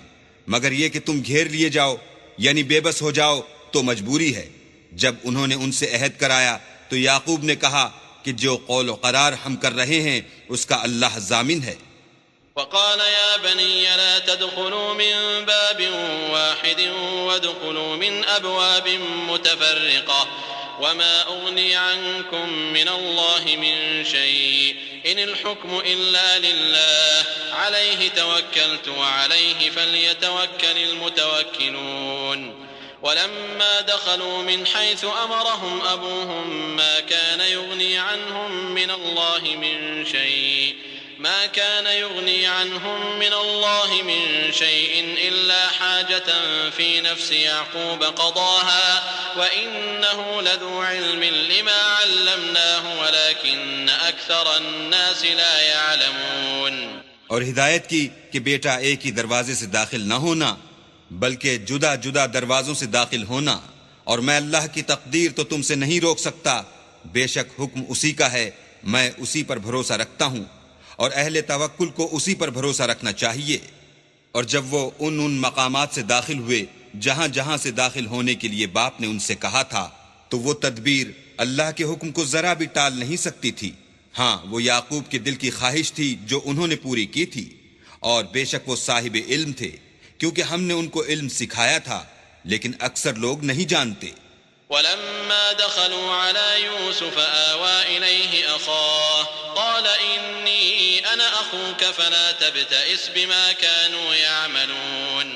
مگر یہ کہ تم گھیر لیے جاؤ یعنی بے بس ہو جاؤ تو مجبوری ہے۔ جب انہوں نے ان سے عہد کرایا تو یعقوب نے کہا کہ جو قول و قرار ہم کر رہے ہیں اس کا اللہ ضامن ہے۔ وقال يا بني لا تدخلوا من باب واحد وادخلوا من أبواب متفرقة وما أغني عنكم من الله من شيء إن الحكم إلا لله عليه توكلت وعليه فليتوكل المتوكلون ولما دخلوا من حيث أمرهم أبوهم ما كان يغني عنهم من الله من شيء من شيء إلا حاجة في نفس يعقوب قضاها وإنه لذو علم لما علمناه ولكن أكثر الناس لا يعلمون۔ اور ہدایت کی کہ بیٹا ایک ہی دروازے سے داخل نہ ہونا بلکہ جدا جدا دروازوں سے داخل ہونا، اور میں اللہ کی تقدیر تو تم سے نہیں روک سکتا، بے شک حکم اسی کا ہے، میں اسی پر بھروسہ رکھتا ہوں اور اہل توکل کو اسی پر بھروسہ رکھنا چاہیے۔ اور جب وہ ان مقامات سے داخل ہوئے جہاں جہاں سے داخل ہونے کے لیے باپ نے ان سے کہا تھا تو وہ تدبیر اللہ کے حکم کو ذرا بھی ٹال نہیں سکتی تھی۔ ہاں وہ یعقوب کے دل کی خواہش تھی جو انہوں نے پوری کی تھی، اور بے شک وہ صاحب علم تھے کیونکہ ہم نے ان کو علم سکھایا تھا، لیکن اکثر لوگ نہیں جانتے۔ ولما دخلوا على يوسف آوى إليه أخاه قال إني أنا أخوك فلا تبتئس بما كانوا يعملون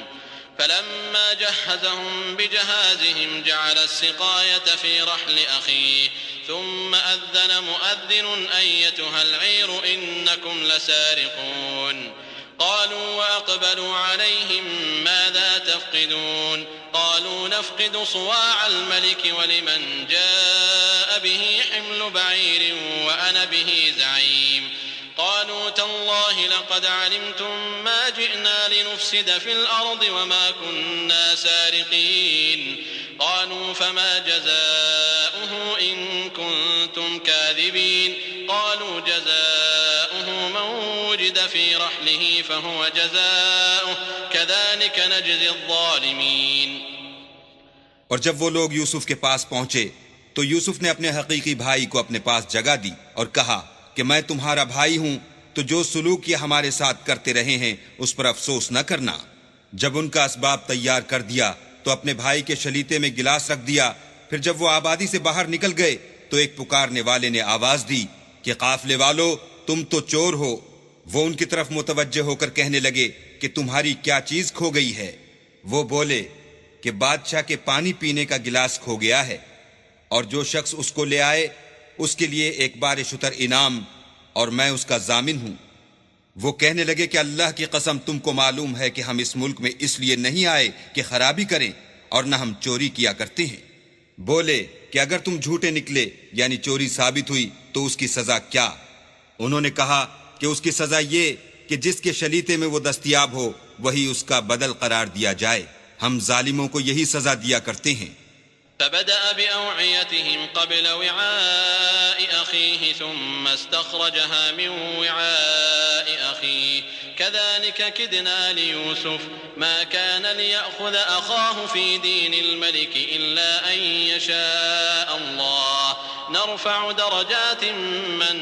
فلما جهزهم بجهازهم جعل السقاية في رحل أخيه ثم أذن مؤذن أيتها العير إنكم لسارقون قالوا وأقبلوا عليهم ماذا تفقدون قالوا نفقد صواع الملك ولمن جاء به حمل بعير وأنا به زعيم قالوا تالله لقد علمتم ما جئنا لنفسد في الأرض وما كنا سارقين قالوا فما جزاؤه إن كنتم كاذبين قالوا جزاؤه من وجد في رحله فهو جزاؤه كذلك نجزي الظالمين۔ اور جب وہ لوگ یوسف کے پاس پہنچے تو یوسف نے اپنے حقیقی بھائی کو اپنے پاس جگہ دی اور کہا کہ میں تمہارا بھائی ہوں، تو جو سلوک یہ ہمارے ساتھ کرتے رہے ہیں اس پر افسوس نہ کرنا۔ جب ان کا اسباب تیار کر دیا تو اپنے بھائی کے شلیتے میں گلاس رکھ دیا، پھر جب وہ آبادی سے باہر نکل گئے تو ایک پکارنے والے نے آواز دی کہ قافلے والو تم تو چور ہو۔ وہ ان کی طرف متوجہ ہو کر کہنے لگے کہ تمہاری کیا چیز کھو گئی ہے؟ وہ بولے کہ بادشاہ کے پانی پینے کا گلاس کھو گیا ہے، اور جو شخص اس کو لے آئے اس کے لیے ایک بار شتر انعام، اور میں اس کا ضامن ہوں۔ وہ کہنے لگے کہ اللہ کی قسم تم کو معلوم ہے کہ ہم اس ملک میں اس لیے نہیں آئے کہ خرابی کریں، اور نہ ہم چوری کیا کرتے ہیں۔ بولے کہ اگر تم جھوٹے نکلے یعنی چوری ثابت ہوئی تو اس کی سزا کیا؟ انہوں نے کہا کہ اس کی سزا یہ کہ جس کے شلیتے میں وہ دستیاب ہو وہی اس کا بدل قرار دیا جائے، ہم ظالموں کو یہی سزا دیا کرتے ہیں۔ فبدأ بأوعيتهم قبل وعاء أخيه ثم استخرجها من وعاء أخيه كذلك كدنا ليوسف ما كان ليأخذ أخاه في دين الملك إلا أن يشاء الله نرفع درجات من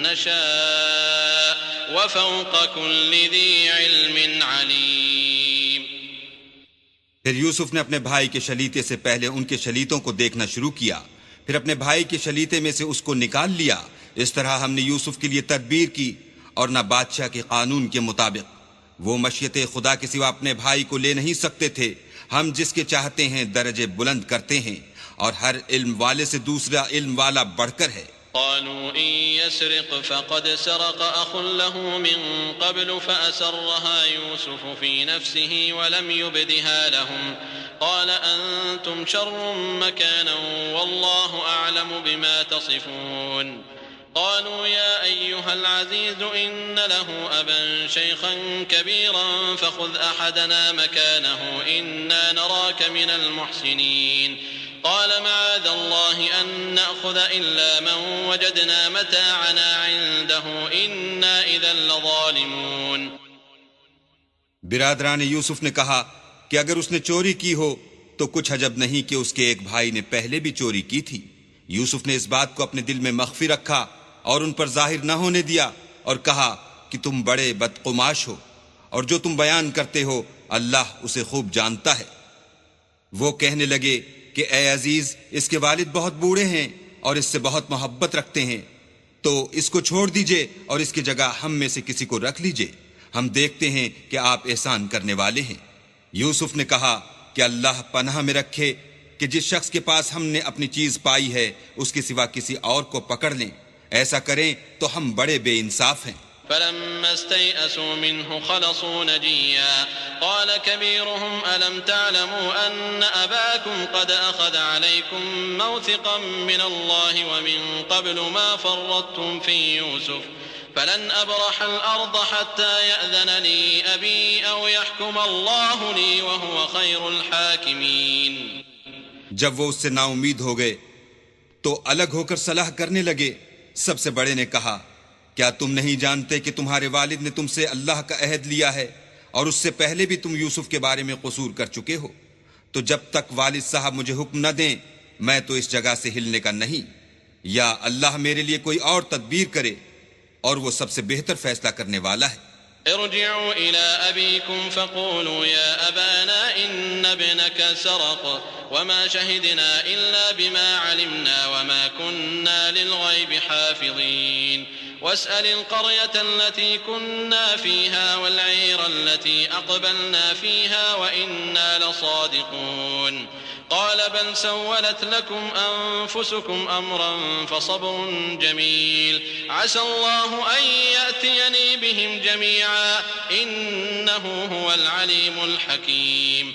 نشاء وفوق كل ذي علم عليم۔ پھر یوسف نے اپنے بھائی کے شلیتے سے پہلے ان کے شلیتوں کو دیکھنا شروع کیا، پھر اپنے بھائی کے شلیتے میں سے اس کو نکال لیا۔ اس طرح ہم نے یوسف کے لیے تدبیر کی، اور نہ بادشاہ کے قانون کے مطابق، وہ مشیت خدا کے سوا اپنے بھائی کو لے نہیں سکتے تھے۔ ہم جس کے چاہتے ہیں درجے بلند کرتے ہیں، اور ہر علم والے سے دوسرا علم والا بڑھ کر ہے۔ قالوا إن يسرق فقد سرق أخ له من قبل فأسرها يوسف في نفسه ولم يبدها لهم قال أنتم شر مكانا والله أعلم بما تصفون قالوا يا أيها العزيز إن له أبا شيخا كبيرا فخذ أحدنا مكانه إنا نراك من المحسنين قال معاذ الله أن نأخذ إلا من وجدنا متاعنا عنده إنا إذا لظالمون. برادران یوسف نے کہا کہ اگر اس نے چوری کی ہو تو کچھ عجب نہیں کہ اس کے ایک بھائی نے پہلے بھی چوری کی تھی. یوسف نے اس بات کو اپنے دل میں مخفی رکھا اور ان پر ظاہر نہ ہونے دیا اور کہا کہ تم بڑے بدقماش ہو اور جو تم بیان کرتے ہو اللہ اسے خوب جانتا ہے. وہ کہنے لگے کہ اے عزیز اس کے والد بہت بوڑھے ہیں اور اس سے بہت محبت رکھتے ہیں تو اس کو چھوڑ دیجئے اور اس کی جگہ ہم میں سے کسی کو رکھ لیجئے. ہم دیکھتے ہیں کہ آپ احسان کرنے والے ہیں. یوسف نے کہا کہ اللہ پناہ میں رکھے کہ جس شخص کے پاس ہم نے اپنی چیز پائی ہے اس کے سوا کسی اور کو پکڑ لیں. ایسا کریں تو ہم بڑے بے انصاف ہیں. فلما استيئسوا منه خلصوا نجيا قال كبيرهم ألم تعلموا أن أباكم قد أخذ عليكم موثقا من الله ومن قبل ما فرطتم في يوسف فلن أبرح الأرض حتى يأذن لي أبي أو يحكم الله لي وهو خير الحاكمين. جب وہ اس سے نا امید ہو گئے تو الگ ہو کر صلاح کرنے لگے. سب سے بڑے نے کہا کیا تم نہیں جانتے کہ تمہارے والد نے تم سے اللہ کا عہد لیا ہے اور اس سے پہلے بھی تم یوسف کے بارے میں قصور کر چکے ہو. تو جب تک والد صاحب مجھے حکم نہ دیں میں تو اس جگہ سے ہلنے کا نہیں، یا اللہ میرے لیے کوئی اور تدبیر کرے اور وہ سب سے بہتر فیصلہ کرنے والا ہے. ارجعوا إلى أبيكم فقولوا يا أبانا إن ابنك سرق وما شهدنا إلا بما علمنا وما كنا للغيب حافظين واسأل القرية التي كنا فيها والعير التي أقبلنا فيها وإنا لصادقون. قال بل سولت لكم أنفسكم أمرا فصبر جميل عسى الله أن يأتيني بهم جميعا إنه هو العليم الحكيم.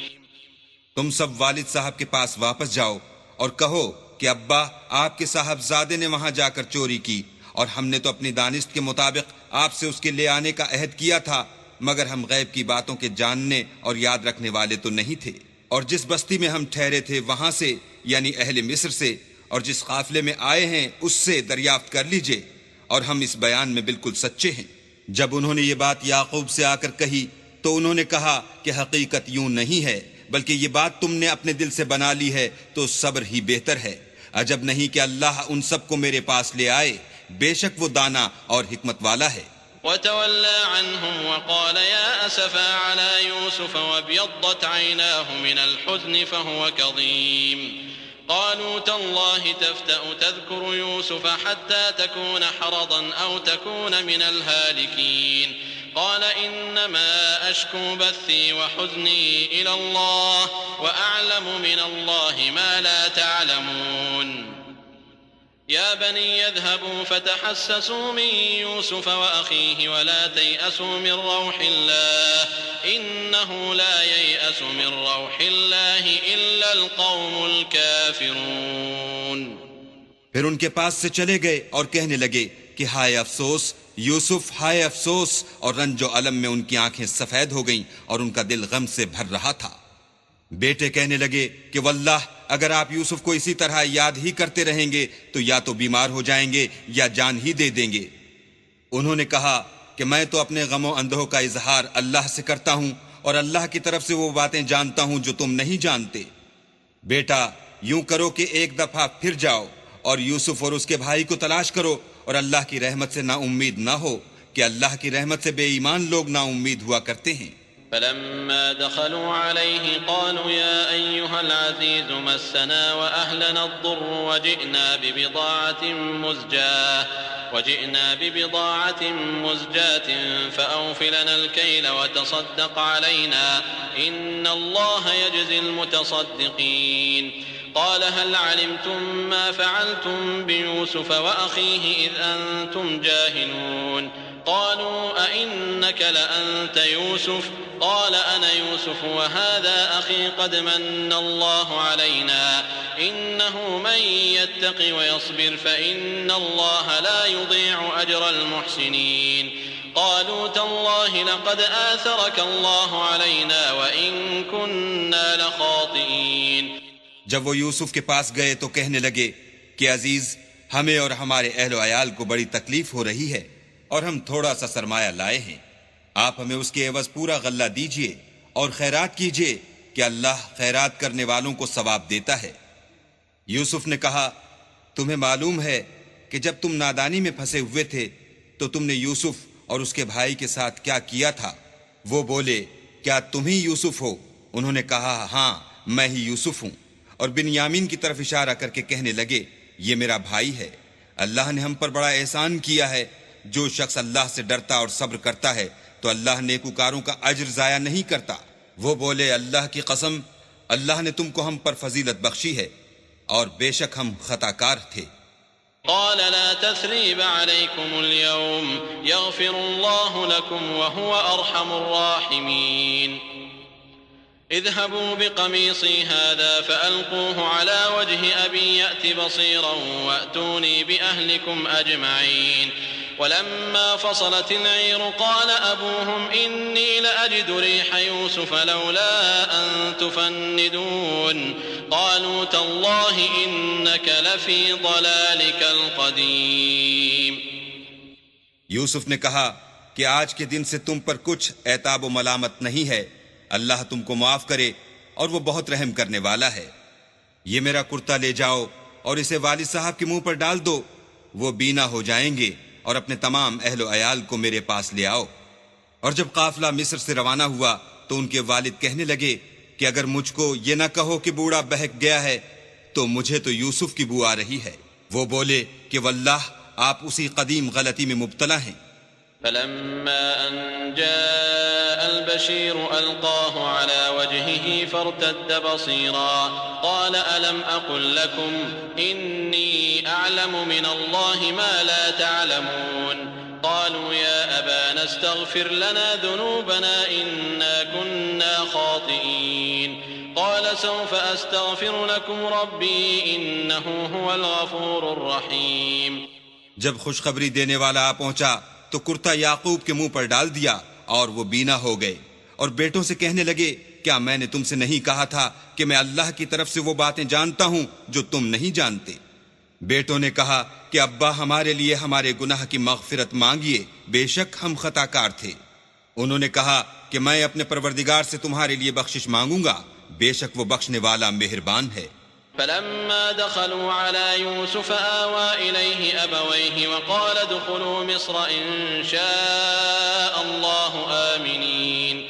تم سب والد صاحب کے پاس واپس جاؤ اور کہو کہ ابا آپ کے صاحبزادے نے وہاں جا کر چوری کی اور ہم نے تو اپنی دانست کے مطابق آپ سے اس کے لے آنے کا عہد کیا تھا، مگر ہم غیب کی باتوں کے جاننے اور یاد رکھنے والے تو نہیں تھے. اور جس بستی میں ہم ٹھہرے تھے وہاں سے یعنی اہل مصر سے اور جس قافلے میں آئے ہیں اس سے دریافت کر لیجئے اور ہم اس بیان میں بالکل سچے ہیں. جب انہوں نے یہ بات یعقوب سے آ کر کہی تو انہوں نے کہا کہ حقیقت یوں نہیں ہے بلکہ یہ بات تم نے اپنے دل سے بنا لی ہے تو صبر ہی بہتر ہے. عجب نہیں کہ اللہ ان سب کو میرے پاس لے آئے، بے شک وہ دانا اور حکمت والا ہے. وتولى عنهم وقال يا أسفا على يوسف وابيضت عيناه من الحزن فهو كظيم. قالوا تالله تفتأ تذكر يوسف حتى تكون حرضا أو تكون من الهالكين. قال إنما أشكو بثي وحزني إلى الله وأعلم من الله ما لا تعلمون. يا بني يذهبوا فتحسسوا من يوسف وأخيه ولا تيأسوا من روح الله إنه لا ييأس من روح الله إلا القوم الكافرون. پھر ان کے پاس سے چلے گئے اور کہنے لگے کہ ہائے افسوس یوسف، ہائے افسوس، اور رنج و الم میں ان کی آنکھیں سفید ہو گئیں اور ان کا دل غم سے بھر رہا تھا. بیٹے کہنے لگے کہ واللہ اگر آپ یوسف کو اسی طرح یاد ہی کرتے رہیں گے تو یا تو بیمار ہو جائیں گے یا جان ہی دے دیں گے. انہوں نے کہا کہ میں تو اپنے غم و اندوہ کا اظہار اللہ سے کرتا ہوں اور اللہ کی طرف سے وہ باتیں جانتا ہوں جو تم نہیں جانتے. بیٹا یوں کرو کہ ایک دفعہ پھر جاؤ اور یوسف اور اس کے بھائی کو تلاش کرو اور اللہ کی رحمت سے نا امید نہ ہو کہ اللہ کی رحمت سے بے ایمان لوگ نا امید ہوا کرتے ہیں. فلما دخلوا عليه قالوا يا أيها العزيز مسنا وأهلنا الضر وجئنا ببضاعة مزجاة فأوف لنا الكيل وتصدق علينا إن الله يجزي المتصدقين. قال هل علمتم ما فعلتم بيوسف وأخيه إذ أنتم جاهلون قالوا أئنك لأنت يوسف قال أنا يوسف وهذا أخي قد من الله علينا إنه من يتق ويصبر فإن الله لا يضيع أجر المحسنين قالوا تالله لقد آثرك الله علينا وإن كنا لخاطئين. جب وہ یوسف کے پاس گئے تو کہنے لگے کہ عزیز، ہمیں اور ہمارے اہل و عیال کو بڑی تکلیف ہو رہی ہے اور ہم تھوڑا سا سرمایہ لائے ہیں. آپ ہمیں اس کے عوض پورا غلہ دیجئے اور خیرات کیجئے کہ اللہ خیرات کرنے والوں کو ثواب دیتا ہے. یوسف نے کہا تمہیں معلوم ہے کہ جب تم نادانی میں پھنسے ہوئے تھے تو تم نے یوسف اور اس کے بھائی کے ساتھ کیا کیا تھا. وہ بولے کیا تم ہی یوسف ہو؟ انہوں نے کہا ہاں میں ہی یوسف ہوں، اور بنیامین کی طرف اشارہ کر کے کہنے لگے یہ میرا بھائی ہے. اللہ نے ہم پر بڑا احسان کیا ہے. جو شخص اللہ سے ڈرتا اور صبر کرتا ہے تو اللہ نیکوکاروں کا اجر ضائع نہیں کرتا. وہ بولے اللہ کی قسم، اللہ نے تم کو ہم پر فضیلت بخشی ہے اور بے شک ہم خطا کار تھے. قال لا تثريب عليكم اليوم يغفر الله لكم وهو أرحم الراحمين. اذهبوا بقميصي هذا فألقوه على وجه أبي يأت بصيرا وأتوني بأهلكم أجمعين. ولما فصلت العير قال أبوهم إني لأجد ريح يوسف لولا أن تفندون قالوا تالله إنك لفي ضلالك القديم. یوسف نے کہا کہ آج کے دن سے تم پر کچھ عتاب و ملامت نہیں ہے، اللہ تم کو معاف کرے اور وہ بہت رحم کرنے والا ہے. یہ میرا کرتا لے جاؤ اور اسے والد صاحب کے منہ پر ڈال دو، وہ بینا ہو جائیں گے، اور اپنے تمام اہل و عیال کو میرے پاس لے آؤ. اور جب قافلہ مصر سے روانہ ہوا تو ان کے والد کہنے لگے کہ اگر مجھ کو یہ نہ کہو کہ بوڑھا بہک گیا ہے تو مجھے تو یوسف کی بو آ رہی ہے. وہ بولے کہ واللہ آپ اسی قدیم غلطی میں مبتلا ہیں. فلما أن جاء البشير ألقاه على وجهه فارتد بصيرا قال ألم أقل لكم إني أعلم من الله ما لا تعلمون قالوا يا أبانا استغفر لنا ذنوبنا إنا كنا خاطئين قال سوف أستغفر لكم ربي إنه هو الغفور الرحيم. جب خوشخبری دینے والا آ پہنچا تو کرتا یعقوب کے منہ پر ڈال دیا اور وہ بینا ہو گئے، اور بیٹوں سے کہنے لگے کیا میں نے تم سے نہیں کہا تھا کہ میں اللہ کی طرف سے وہ باتیں جانتا ہوں جو تم نہیں جانتے. بیٹوں نے کہا کہ ابا ہمارے لیے ہمارے گناہ کی مغفرت مانگیے، بے شک ہم خطا کار تھے. انہوں نے کہا کہ میں اپنے پروردگار سے تمہارے لیے بخشش مانگوں گا، بے شک وہ بخشنے والا مہربان ہے. فلما دخلوا على يوسف آوى إليه أبويه وقال ادخلوا مصر إن شاء الله آمنين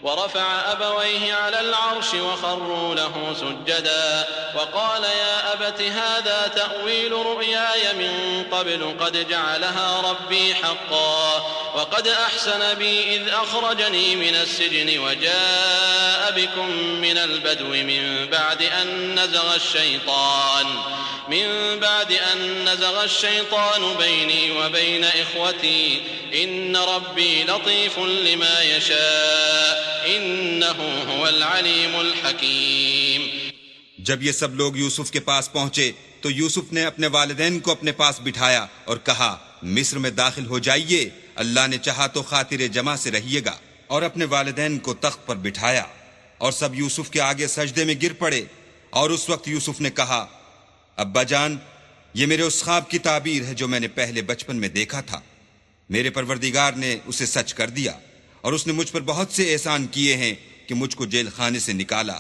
ورفع أبويه على العرش وخروا له سجدا وقال يا أبت هذا تأويل رؤياي من قبل قد جعلها ربي حقا وقد أحسن بي إذ أخرجني من السجن وجاء بكم من البدو من بعد أن نزغ الشيطان بيني وبين إخوتي إن ربي لطيف لما يشاء إنه هو العليم الحكيم. جب یہ سب لوگ یوسف کے پاس پہنچے تو یوسف نے اپنے والدین کو اپنے پاس بٹھایا اور کہا مصر میں داخل ہو جائیے، اللہ نے چاہا تو خاطر جمع سے رہیے گا. اور اپنے والدین کو تخت پر بٹھایا اور سب یوسف کے آگے سجدے میں گر پڑے. اور اس وقت یوسف نے کہا ابا جان، یہ میرے اس خواب کی تعبیر ہے جو میں نے پہلے بچپن میں دیکھا تھا. میرے پروردگار نے اسے سچ کر دیا اور اس نے مجھ پر بہت سے احسان کیے ہیں کہ مجھ کو جیل خانے سے نکالا،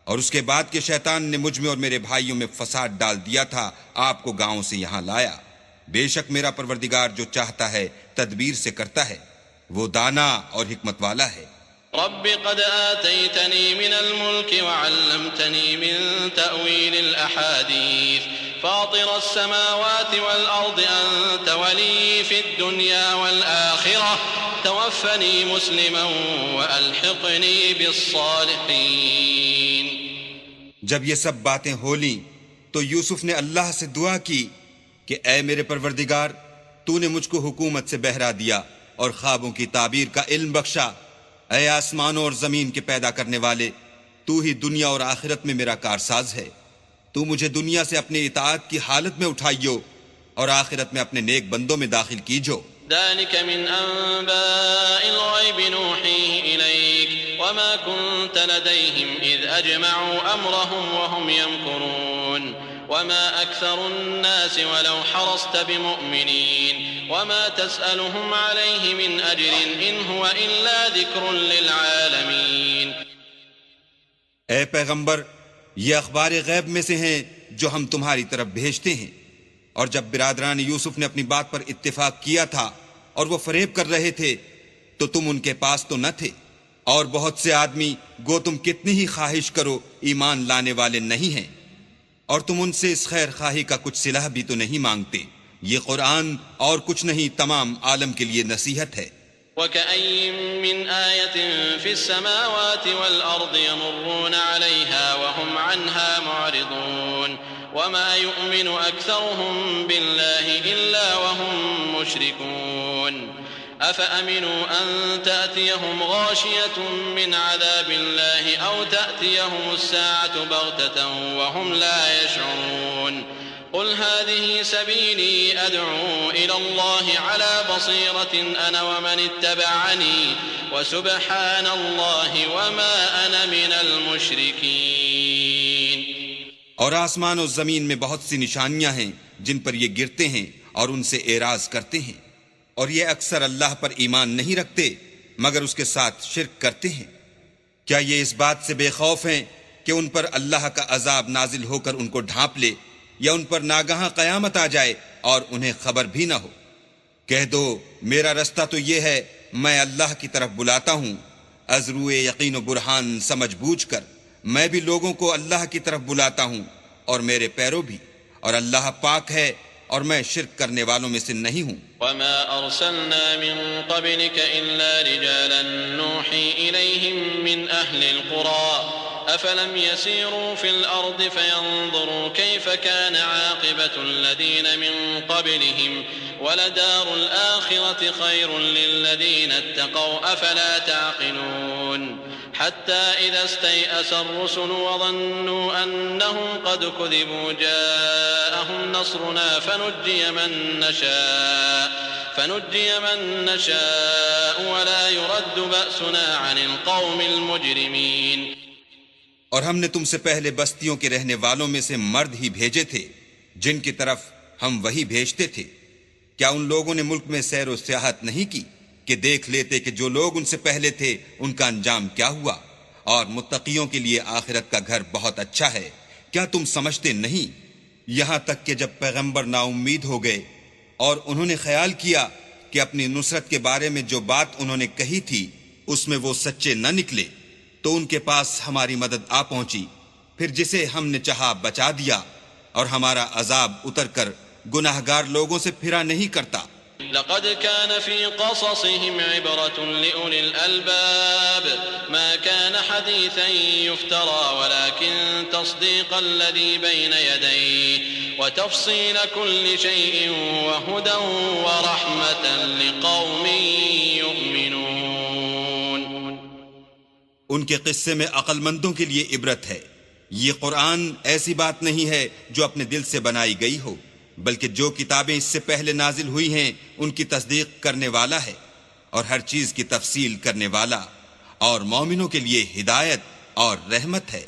اور اس کے بعد کہ شیطان نے مجھ میں اور میرے بھائیوں میں فساد ڈال دیا تھا آپ کو گاؤں سے یہاں لایا. بے شک میرا پروردگار جو چاہتا ہے تدبیر سے کرتا ہے، وہ دانا اور حکمت والا ہے. رب قد آتيتني من الملك وعلمتني من تأويل الأحاديث فاطر السماوات والأرض أنت ولي في الدنيا والآخرة توفني مسلما وألحقني بالصالحين. جب یہ سب باتیں ہو لیں تو یوسف نے اللہ سے دعا کی کہ اے میرے پروردگار، تو نے مجھ کو حکومت سے بہرا دیا اور خوابوں کی تعبیر کا علم بخشا۔ اے آسمانوں اور زمین کے پیدا کرنے والے، تو ہی دنیا اور آخرت میں میرا کارساز ہے۔ تو مجھے دنیا سے اپنے اطاعت کی حالت میں اٹھائیو اور آخرت میں اپنے نیک بندوں میں داخل کیجو۔ ذلك من أنباء الغيب نوحيه إليك وما كنت لديهم إذ أجمعوا أمرهم وهم يمكرون وما أكثر الناس ولو حرصت بمؤمنين وما تسألهم عليه من أجر إن هو إلا ذكر للعالمين۔ اے پیغمبر، یہ اخبار غیب میں سے ہیں جو ہم تمہاری طرف بھیجتے ہیں۔ اور جب برادران یوسف نے اپنی بات پر اتفاق کیا تھا اور وہ فریب کر رہے تھے تو تم ان کے پاس تو نہ تھے، اور بہت سے آدمی گو تم کتنی ہی خواہش کرو ایمان لانے والے نہیں ہیں، اور تم ان سے اس خیر خواہی کا کچھ صلہ بھی تو نہیں مانگتے۔ یہ قرآن اور کچھ نہیں، تمام عالم کے لیے نصیحت ہے۔ وكأين من آية في السماوات والأرض يمرون عليها وهم عنها معرضون وما يؤمن أكثرهم بالله إلا وهم مشركون أفأمنوا أن تأتيهم غاشية من عذاب الله أو تأتيهم الساعة بغتة وهم لا يشعرون قل هذه سبيلي أدعو إلى الله على بصيرة أنا ومن اتبعني وسبحان الله وما أنا من المشركين۔ اور آسمان و زمین میں بہت سی نشانیاں ہیں جن پر یہ گرتے ہیں اور ان سے اعراض کرتے ہیں، اور یہ اکثر اللہ پر ایمان نہیں رکھتے مگر اس کے ساتھ شرک کرتے ہیں۔ کیا یہ اس بات سے بے خوف ہیں کہ ان پر اللہ کا عذاب نازل ہو کر ان کو ڈھانپ لے، یا ان پر ناگہاں قیامت آ جائے اور انہیں خبر بھی نہ ہو؟ کہہ دو میرا رستہ تو یہ ہے، میں اللہ کی طرف بلاتا ہوں از روئے یقین و برہان سمجھ بوجھ کر۔ میں بھی لوگوں کو اللہ کی طرف بلاتا ہوں اور میرے پیرو بھی، اور اللہ پاک ہے اور میں شرک کرنے والوں میں سے نہیں ہوں۔ وما أرسلنا من قبلك إلا رجالا نوحي إليهم من أهل القرى أفلم يسيروا في الأرض فينظروا كيف كان عاقبة الذين من قبلهم ولدار الآخرة خير للذين اتقوا أفلا تعقلون حتى إذا استيأس الرسل وظنوا أنهم قد كذبوا جاءهم نصرنا فنجي من نشاء ولا يرد بأسنا عن القوم المجرمين۔ اور ہم نے تم سے پہلے بستیوں کے رہنے والوں میں سے مرد ہی بھیجے تھے جن کی طرف ہم وہی بھیجتے تھے۔ کیا ان لوگوں نے ملک میں سیر و سیاحت نہیں کی کہ دیکھ لیتے کہ جو لوگ ان سے پہلے تھے ان کا انجام کیا ہوا؟ اور متقیوں کے لیے آخرت کا گھر بہت اچھا ہے۔ کیا تم سمجھتے نہیں؟ یہاں تک کہ جب پیغمبر نا امید ہو گئے اور انہوں نے خیال کیا کہ اپنی نصرت کے بارے میں جو بات انہوں نے کہی تھی اس میں وہ سچے نہ نکلے، تو ان کے پاس ہماری مدد آ پہنچی، پھر جسے ہم نے چاہا بچا دیا، اور ہمارا عذاب اتر کر گناہگار لوگوں سے پھرا نہیں کرتا۔ لقد كان في قصصهم عبرة لأولي الألباب ما كان حديثا يفترى ولكن تصديق الذي بين يديه وتفصيل كل شيء وهدى ورحمة لقوم يؤمنون۔ ان کے قصے میں عقل مندوں کے لیے عبرت ہے۔ یہ قرآن ایسی بات نہیں ہے جو اپنے دل سے بنائی گئی ہو، بلکہ جو کتابیں اس سے پہلے نازل ہوئی ہیں ان کی تصدیق کرنے والا ہے اور ہر چیز کی تفصیل کرنے والا، اور مومنوں کے لیے ہدایت اور رحمت ہے۔